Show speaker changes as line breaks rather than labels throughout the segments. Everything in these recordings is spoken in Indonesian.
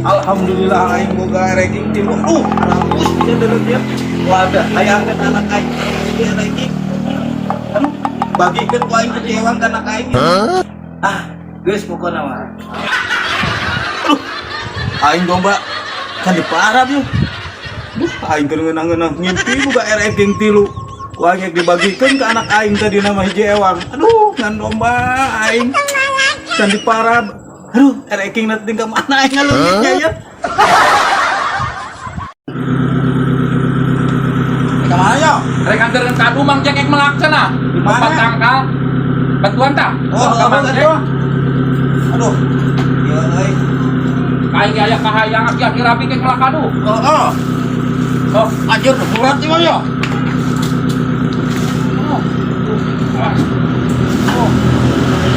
Alhamdulillah aing boga ranking tilu. Rampus bisa deureut ya. Wadah hayangkeun anak aing dia ranking. Bagikeun ku aing ke ewang ka anak aing. Geus pokona mah. Aing domba kan diparab yeuh. Aing keur ngeunang-ngeunang ngimpi boga ranking tilu. Wangek dibagikeun ke anak aing tadi nama hiji ewang. Aduh, ngan domba aing can diparab. Aduh, ranking na tinggal mana aing ngaleungitnya ya. Kemana yo? Rek anteurkeun kadu Mang Jack melak cenah. Di mana? Tangkal. Batuan tah? Oh, Mang Jack. Aduh. Ieu euy. Aing aya kahayang aki-aki rapi kek melak kadu. Heeh. Sok anjeun berat ieu yo.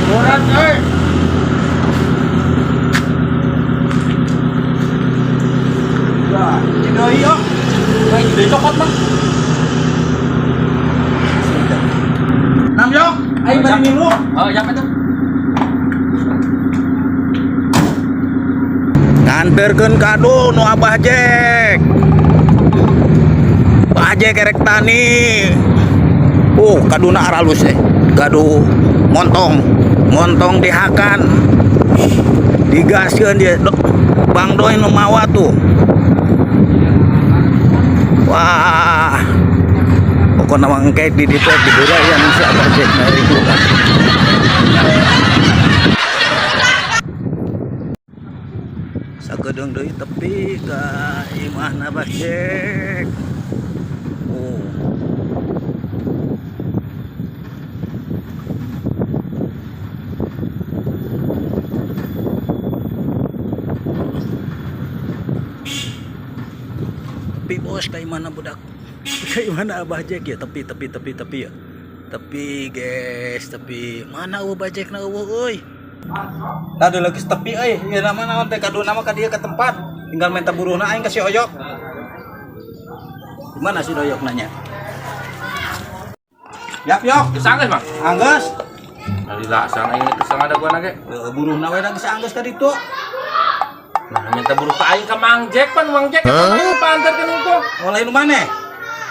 Berat euy. Ya, ini yo. Aing gede cokot mah. Nam yo, aing bari minum. Oh, ya betul. Nganterkeun kado nu Abah Jack. Abah Jack erek tani. Kaduna aralus Kado montong dihakan. Digaskeun dia Bang Doi nu mawa tuh. Wah. Pokoknya mangke di ditu di durayan si Abah Jack dari itu kan. Sagedeung deui tepi ka imahna Abah Jack. Tepi bos kayak mana budak? Kayak mana Abah Jack ya? Tepi ya. Tepi guys, tepi. Mana Abah Jack na euy? Tadi lagi tepi euy. Ya naon teh kadu nama ka dieu ke tempat. Tinggal minta buruhna aing ka si Oyok. Gimana si Oyok nanya? Yap Yok, geus anggeus Mang. Anggeus. Alila sang aing teh sang ada gua nage. Buruhna we da geus anggeus ka ditu. Nah, minta buruh ka aing ka Mang Jack pan Mang Jack panterkeun itu. Mulai nu maneh?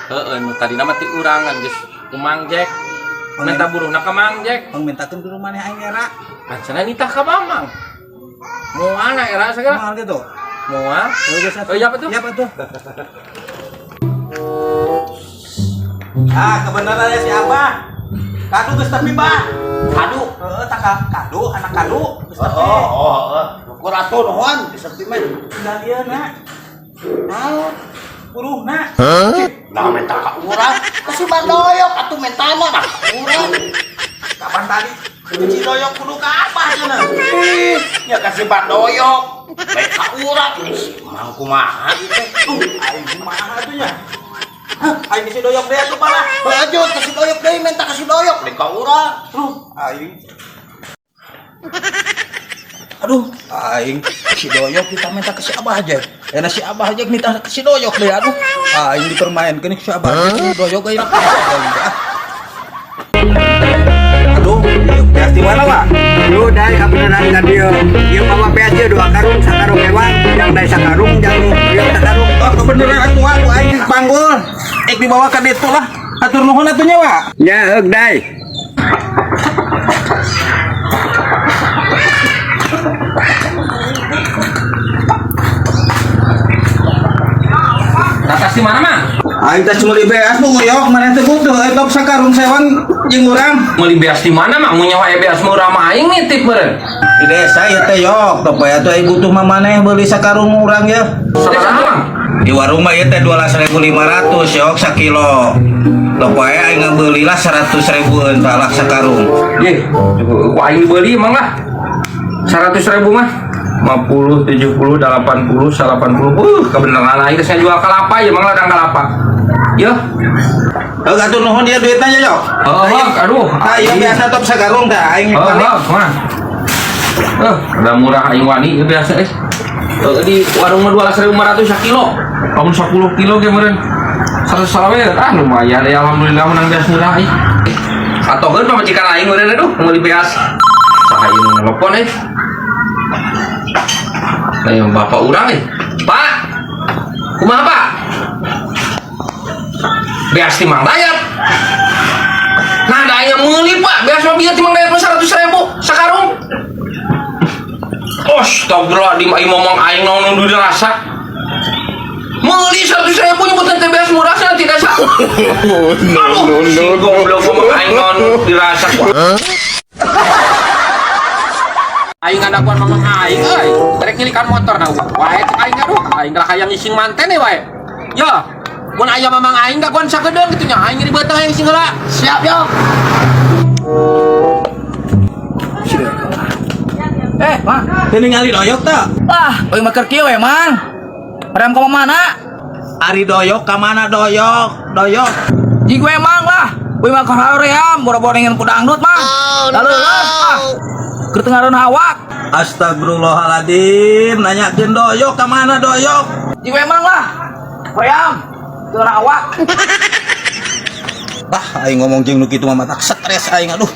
Heeh, nu tadi nama ti urangan geus ku Mang Jack. Minta buruhna ka Mang Jack. Mintakeun buruh maneh aing era. Kan cenah nitah ka Mamang. Moal na era sagala. Moal kitu. Moal. Oh, iya betul. Iya betul. Kebenaran ya si Abah. Kadu geus tepi, Bah. Kadu. Heeh, kadu, anak kadu geus tepi. Heeh. Ukur atuh nuhun disepi mah. Tinggal ieu na. Naon? Buruhna. Nah minta ka urang. Kasih bandoyok atuh mentana nah. Urang. Kapan tadi? Cuci doyok kudu ka Abah cenah. Ya kasih bandoyok. Baik ka urang. Mang kumaha ieu teh? Aing kumaha atuh nya? Aing kasih doyok deui atuh malah. Lanjut kasih doyok deui minta kasih doyok baik ka urang. Aing. Aduh, aing si doyok kita minta ke si Abah Jack. Enak si Abah Jack minta ke si doyok deh. Aduh, aing dipermainkeun si Abah Jack si doyok euy. Aduh, peas di mana, Pak?
Lu dai kabeneran ka dieu. Ieu bawa peas ieu 2 karung, sakarung hewan, yang dai sakarung, yang ieu sakarung.
Oh, kebeneran atuh aing panggul. Dibawa ka ditu lah. Atur nuhun atuh nya, Pak.
Ya, heug dai.
Atas di mana, Mang? Aing teh meuli beas nu ngoyok maneh teh butuh top sakarung sewan jeung urang.
Meuli beas di mana, Mang? Mun nyawa beas murah mah aing nitip meureun.
Di desa ieu teh yok, teu aya teh butuh mah maneh beuli sakarung urang ya.
Sabaraha, Mang?
Di warung mah ieu teh 12.500 yok sakilo. Teu aya aing ngebeuli lah 100.000 talak sakarung.
Ye, aing beuli Mang lah. 100.000 mah. 50, 70, 80, 90. Kebenaran aing geus jual kalapa ya Mang ladang kalapa. Yeuh.
Heug atuh nuhun dia duitna nya yok.
Aduh.
Ieu biasa top sakarung tah aing panik.
Mah. Udah murah aing wani ieu biasa di warung mah 12.500 sakilo. Lamun 10 kilo ge meureun 100 salawe lumayan ya alhamdulillah menang beas murah aing. Atogeun pamajikan aing meureun aduh meuli beas. Saha ieu nelpon Nah, yang bapak urang Pak, kumaha Pak? Beas timang dayat. Nah, daya meuli Pak, beas mah bieu timang dayat mah 100.000 sakarung. Astagfirullahaladzim, aing ngomong aing naon nu dirasa. Meuli 100.000 nyebutan teh beas murah sana tidak sanggup. Si goblok ngomong aing naon dirasa kuat. Aing ngadakuan mamang aing euy, rek nyilikan motor na wae cek aing aduh, aing geus hayang ngising manten we wae. Yo, mun aya mamang aing dakuan sakedeung kitu nya, aing di beuteung hayang ngising heula. Siap yo.
Mang,
Teu ningali doyok teh.
euy mah keur kieu we, Mang. Padam ka mana?
Ari doyok ka mana doyok? Doyok.
Jing we Mang lah. Euy mah ka haream, boro-boro ningin ku dangdut, Mang. Lalu keur tengareun awak.
Astagfirullahaladzim, nanyakeun doyok ka mana doyok?
Jing we Mang lah. Hoyam, tengareun awak.
Aing ngomong jeung nu kitu mah matak stres aing aduh.